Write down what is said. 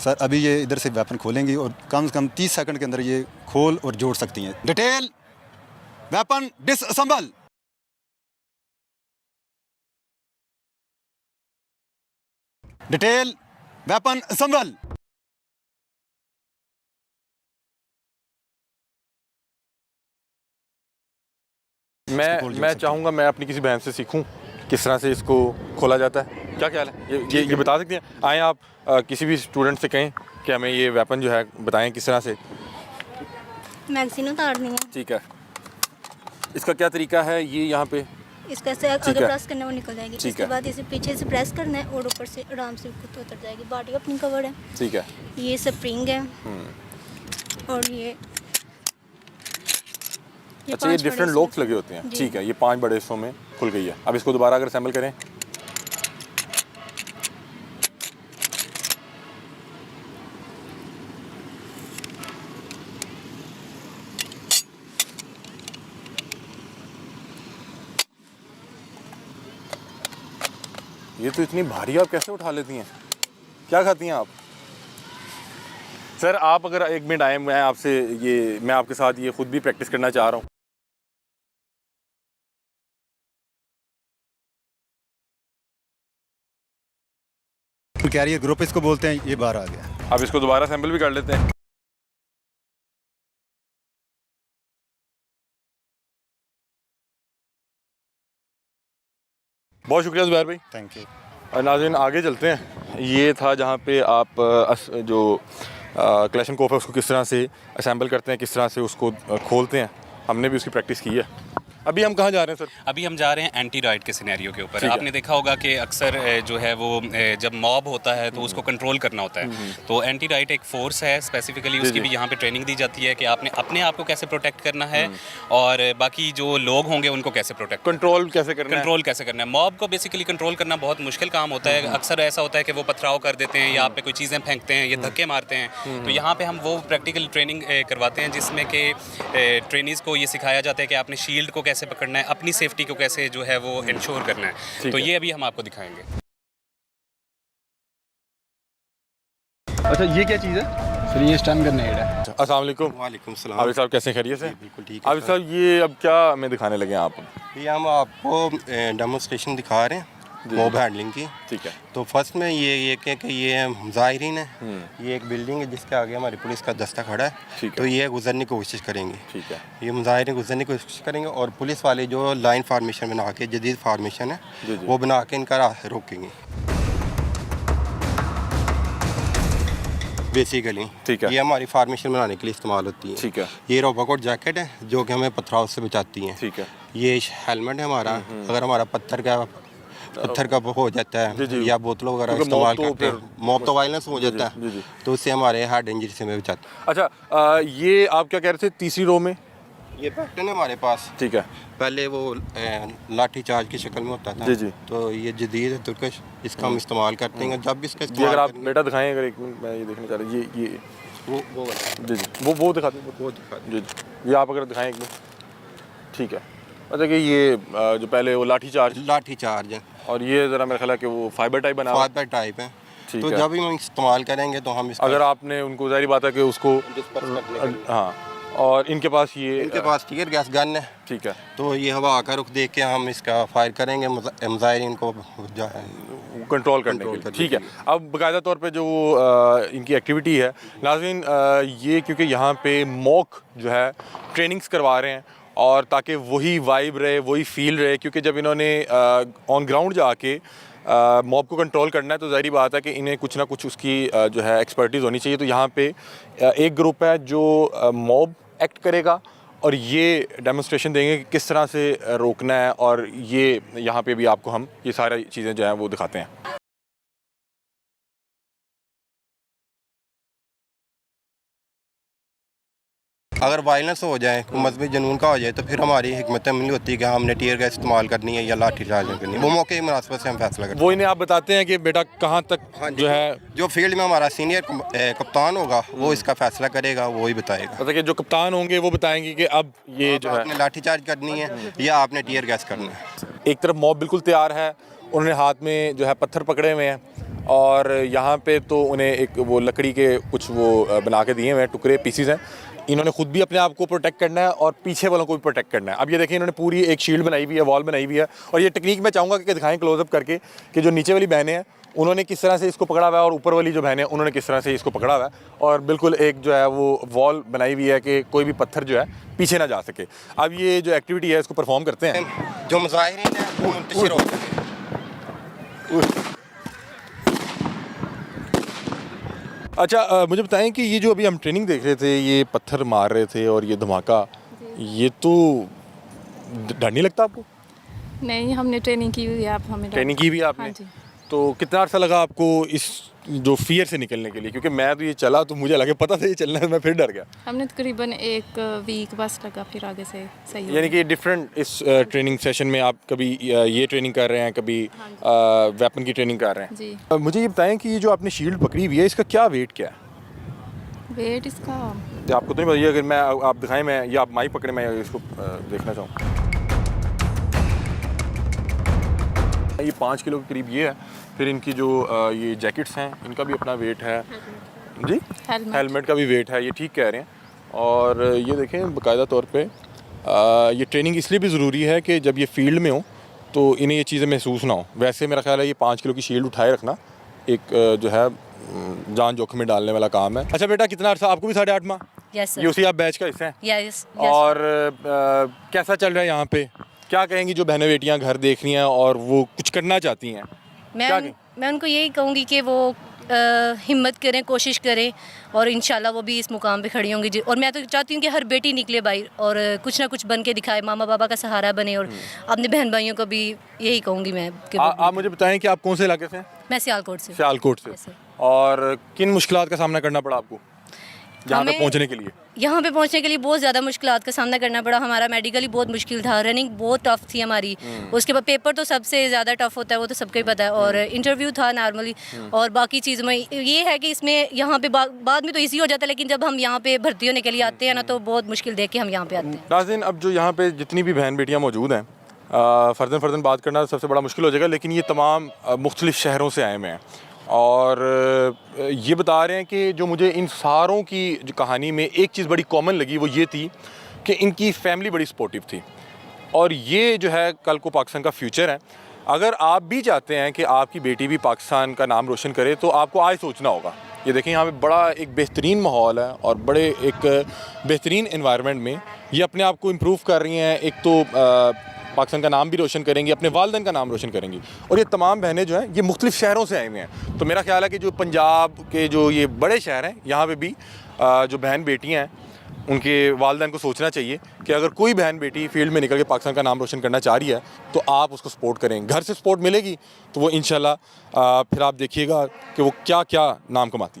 Sir अभी ये इधर से वेपन खोलेंगी और कम से कम 30 सेकंड के अंदर ये खोल और जोड़ सकती हैं। Detail weapon disassemble. Detail weapon assemble. मैं चाहूँगा मैं अपनी किसी बहन से सीखूं किस तरह से इसको खोला जाता है। क्या ख्याल है, ये बता सकते हैं? आए आप किसी भी स्टूडेंट से कहें कि हमें ये वेपन जो है बताएं किस तरह से। मैगजीन उतारनी है। ठीक है, इसका क्या तरीका है? ये यहाँ पे इसका से अगर प्रेस करना वो निकल जाएगी। इसके है। बाद इसे पीछे से प्रेस करना है और ऊपर से आराम से खुद उतर जाएगी। बॉडी अपनी कवर है। ठीक है, ये स्प्रिंग है और ये अच्छा ये डिफरेंट लॉक्स लगे होते हैं। ठीक है, ये 5 बड़े हिस्सों में खुल गई है। अब इसको दोबारा अगर असेंबल करें, ये तो इतनी भारी आप कैसे उठा लेती हैं? क्या खाती हैं आप? सर आप अगर 1 मिनट आए, मैं आपके साथ ये खुद भी प्रैक्टिस करना चाह रहा हूँ। कैरियर ग्रुप इसको बोलते हैं। ये बाहर आ गया। अब इसको दोबारा असेंबल भी कर लेते हैं। बहुत शुक्रिया जुबैर भाई, थैंक यू। और नाज़रीन आगे चलते हैं। ये था जहाँ पे आप जो क्लैशनकोफ है उसको किस तरह से असेंबल करते हैं, किस तरह से उसको खोलते हैं। हमने भी उसकी प्रैक्टिस की है। अभी हम कहाँ जा रहे हैं सर? अभी हम जा रहे हैं एंटी राइट के सिनेरियो के ऊपर। आपने देखा होगा कि अक्सर जो है वो जब मॉब होता है तो उसको कंट्रोल करना होता है। तो एंटी राइट एक फोर्स है, स्पेसिफिकली उसकी भी यहाँ पे ट्रेनिंग दी जाती है कि आपने अपने आप को कैसे प्रोटेक्ट करना है और बाकी जो लोग होंगे उनको कैसे प्रोटेक्ट कंट्रोल कैसे करना है। मॉब को बेसिकली कंट्रोल करना बहुत मुश्किल काम होता है। अक्सर ऐसा होता है कि वो पथराव कर देते हैं या आप पे कोई चीज़ें फेंकते हैं या धक्के मारते हैं। तो यहाँ पे हम वो प्रैक्टिकल ट्रेनिंग करवाते हैं जिसमें कि ट्रेनीज़ को ये सिखाया जाता है कि आपने शील्ड को कैसे पकड़ना है, अपनी सेफ्टी को कैसे जो है वो इंश्योर करना है। तो ये अभी हम आपको दिखाएंगे। अच्छा ये क्या चीज़ है सर? ये स्टन ग्रेनेड है। अस्सलाम वालेकुम। वालेकुम सलाम। आबिद साहब कैसे खैरियत से? बिल्कुल ठीक है। आबिद साहब ये अब क्या हमें दिखाने लगे आप? ये हम आपको डेमोन्स्ट्रेशन दिखा रहे हैं मॉब हैंडलिंग की। ठीक है। तो फर्स्ट में ये कि ये मुजाहिरीन है। ये एक बिल्डिंग है जिसके आगे हमारी पुलिस का दस्ता खड़ा है। ठीक है। तो ये गुजरने की कोशिश करेंगे। ठीक है। ये मुजाहिरीन गुजरने की कोशिश करेंगे और पुलिस वाले जो लाइन फार्मेशन बना के, जदीद फार्मेशन है, वो बना के इनका रोकेंगे बेसिकली। ठीक है। ये हमारी फार्मेशन बनाने के लिए इस्तेमाल होती है। ठीक है। ये रोबाकोट जैकेट है जो कि हमें पथराव से बचाती है। ठीक है। ये हेलमेट है हमारा। अगर हमारा पत्थर का हो जाता है या बोतलों वगैरह इस्तेमाल करते हैं, मॉब तो वायलेंस हो जाता है, तो उससे हमारे हेड इंजरी से हमें बचाता है। अच्छा ये आप क्या कह रहे थे तीसरी रो में? ये पैटर्न है हमारे पास। ठीक है। पहले वो लाठी चार्ज की शक्ल में होता था। जी। तो ये जदीद है तुर्कश, इसका हम इस्तेमाल करते हैं। जब भी इसका अगर इस्तेमाल आप बेटा दिखाएं, अगर 1 मिनट मैं ये देखना चाह रहा हूँ। ये वो जी वो दिखाते हैं। वो दिखा जी ये आप अगर दिखाएं 1 मिनट। ठीक है। अच्छा कि ये जो पहले वो लाठी चार्ज है और ये ज़रा मेरा ख्याल है कि वो फाइबर टाइप बना हुआ फाइबर टाइप है। ठीक तो है। जब भी हम इस्तेमाल करेंगे तो हम अगर आपने उनको ज़ाहिर बात है कि उसको हाँ, और इनके पास टीयर गैस गन है। ठीक है। तो ये हवा का रुख देख के हम इसका फायर करेंगे मुजाहिरीन को कंट्रोल करने के लिए। ठीक है। अब बाकायदा तौर पे जो इनकी एक्टिविटी है नाज़रीन, ये क्योंकि यहाँ पे मॉक जो है ट्रेनिंग्स करवा रहे हैं और ताकि वही वाइब रहे, वही फील रहे, क्योंकि जब इन्होंने ऑन ग्राउंड जाके मॉब को कंट्रोल करना है तो ज़ाहिर बात है कि इन्हें कुछ ना कुछ उसकी जो है एक्सपर्टीज़ होनी चाहिए। तो यहाँ पे एक ग्रुप है जो मॉब एक्ट करेगा और ये डेमोन्स्ट्रेशन देंगे कि किस तरह से रोकना है, और ये यहाँ पे भी आपको हम ये सारी चीज़ें जो हैं वो दिखाते हैं। अगर वायलेंस हो जाए, मजहबी जुनून का हो जाए, तो फिर हमारी हिकमत अमली होती है कि हमने टीयर गैस इस्तेमाल करनी है या लाठी चार्ज करनी है। वो मौके की मुनासिबत से हम फैसला करते हैं। वो इन्हें आप बताते हैं कि बेटा कहाँ तक जो है जो फील्ड में हमारा सीनियर कप्तान होगा वो इसका फैसला करेगा, वो ही बताएगा। मतलब कि जो कप्तान होंगे वो बताएंगे कि अब ये जो है आपने लाठी चार्ज करनी है या आपने टीयर गैस करना है। एक तरफ मॉब बिल्कुल तैयार है, उन्होंने हाथ में जो है पत्थर पकड़े हुए हैं और यहाँ पे तो उन्हें एक वो लकड़ी के कुछ वो बना के दिए हुए हैं, टुकड़े पीसीज हैं। इन्होंने खुद भी अपने आप को प्रोटेक्ट करना है और पीछे वालों को भी प्रोटेक्ट करना है। अब ये देखिए इन्होंने पूरी एक शील्ड बनाई हुई है, वॉल बनाई हुई है, और ये टेक्निक मैं चाहूँगा कि दिखाएं क्लोजअप करके कि जो नीचे वाली बहनें हैं उन्होंने किस तरह से इसको पकड़ा हुआ है और ऊपर वाली जो बहनें हैं उन्होंने किस तरह से इसको पकड़ा हुआ है, और बिल्कुल एक जो है वो वॉल बनाई हुई है कि कोई भी पत्थर जो है पीछे ना जा सके। अब ये जो एक्टिविटी है इसको परफॉर्म करते हैं। जो मुजाहिरीन है वो मुंतशिर होते हैं। अच्छा, मुझे बताएं कि ये जो अभी हम ट्रेनिंग देख रहे थे, ये पत्थर मार रहे थे और ये धमाका, ये तो डर नहीं लगता आपको? नहीं, हमने ट्रेनिंग की हुई है। आप हमें ट्रेनिंग की भी आपने? हाँ जी। तो कितना अर्सा लगा आपको इस जो फियर से निकलने के लिए? क्योंकि मैं तो ये चला तो मुझे लगा पता था ये चलना है, मैं फिर डर गया। हमने तकरीबन 1 वीक बस लगा, फिर आगे से सही हो यानी कि डिफरेंट इस ट्रेनिंग सेशन में आप कभी ये ट्रेनिंग कर रहे हैं, कभी वेपन की ट्रेनिंग कर रहे हैं जी। मुझे ये बताएं कि ये जो आपने शील्ड पकड़ी हुई है इसका क्या वेट क्या है? वेट इसका ये आपको तो नहीं पता, ये अगर मैं आप दिखाएं, मैं ये आप माइक पकड़े, मैं इसको देखना चाहूँ। ये 5 किलो के करीब ये है। फिर इनकी जो ये जैकेट्स हैं इनका भी अपना वेट है जी, हेलमेट का भी वेट है, ये ठीक कह रहे हैं। और ये देखें बाकायदा तौर पे ये ट्रेनिंग इसलिए भी ज़रूरी है कि जब ये फील्ड में हो तो इन्हें ये चीज़ें महसूस ना हो। वैसे मेरा ख्याल है ये 5 किलो की शील्ड उठाए रखना एक जो है जान जोखिम में डालने वाला काम है। अच्छा बेटा, कितना अर्सा? आपको भी 8.5 माह? यस ये उसी आप बैच का हिस्सा हैं? यस। और कैसा चल रहा है यहाँ पे? क्या कहेंगी जो बहनें बेटियाँ घर देख रही हैं और वो कुछ करना चाहती हैं? मैं उनको यही कहूँगी कि वो हिम्मत करें, कोशिश करें, और इंशाल्लाह वो भी इस मुकाम पे खड़ी होंगी। और मैं तो चाहती हूँ कि हर बेटी निकले बाहर और कुछ ना कुछ बन के दिखाए, मामा बाबा का सहारा बने, और अपने बहन भाइयों को भी यही कहूँगी मैं कि आप मुझे बताएं कि आप कौन से इलाके से हैं? मैं सियालकोट से। सियालकोट से। और किन मुश्किलात का सामना करना पड़ा आपको यहाँ पे पहुँचने के लिए? यहाँ पे पहुँचने के लिए बहुत ज़्यादा मुश्किलात का सामना करना पड़ा। हमारा मेडिकली बहुत मुश्किल था, रनिंग बहुत टफ़ थी हमारी। उसके बाद पेपर तो सबसे ज़्यादा टफ़ होता है, वो तो सबको ही पता है, और इंटरव्यू था नॉर्मली, और बाकी चीज़ में ये है कि इसमें यहाँ पे बाद में तो ईजी हो जाता है, लेकिन जब हम यहाँ पे भर्ती होने के लिए आते हैं ना तो बहुत मुश्किल देख के हम यहाँ पे आते हैं। नाज़रीन, अब जो यहाँ पे जितनी भी बहन बेटियाँ मौजूद हैं, फ़र्दन बात करना सबसे बड़ा मुश्किल हो जाएगा, लेकिन ये तमाम मुख्तलिफ़ शहरों से आए हुए हैं और ये बता रहे हैं कि जो मुझे इन सारों की जो कहानी में एक चीज़ बड़ी कॉमन लगी वो ये थी कि इनकी फैमिली बड़ी सपोर्टिव थी, और ये जो है कल को पाकिस्तान का फ्यूचर है। अगर आप भी चाहते हैं कि आपकी बेटी भी पाकिस्तान का नाम रोशन करे तो आपको आज सोचना होगा। ये देखें यहाँ पे बड़ा एक बेहतरीन माहौल है और बड़े एक बेहतरीन एनवायरनमेंट में ये अपने आप को इम्प्रूव कर रही हैं। एक तो पाकिस्तान का नाम भी रोशन करेंगी, अपने वालिदैन का नाम रोशन करेंगी, और ये तमाम बहनें जो हैं ये मुख्तलिफ़ शहरों से आई हुई हैं। तो मेरा ख्याल है कि जो पंजाब के जो ये बड़े शहर हैं यहाँ पे भी जो बहन बेटियाँ हैं उनके वालिदैन को सोचना चाहिए कि अगर कोई बहन बेटी फील्ड में निकल के पाकिस्तान का नाम रोशन करना चाह रही है तो आप उसको सपोर्ट करें। घर से सपोर्ट मिलेगी तो वो इंशाल्लाह फिर आप देखिएगा कि वो क्या क्या नाम कमाती है।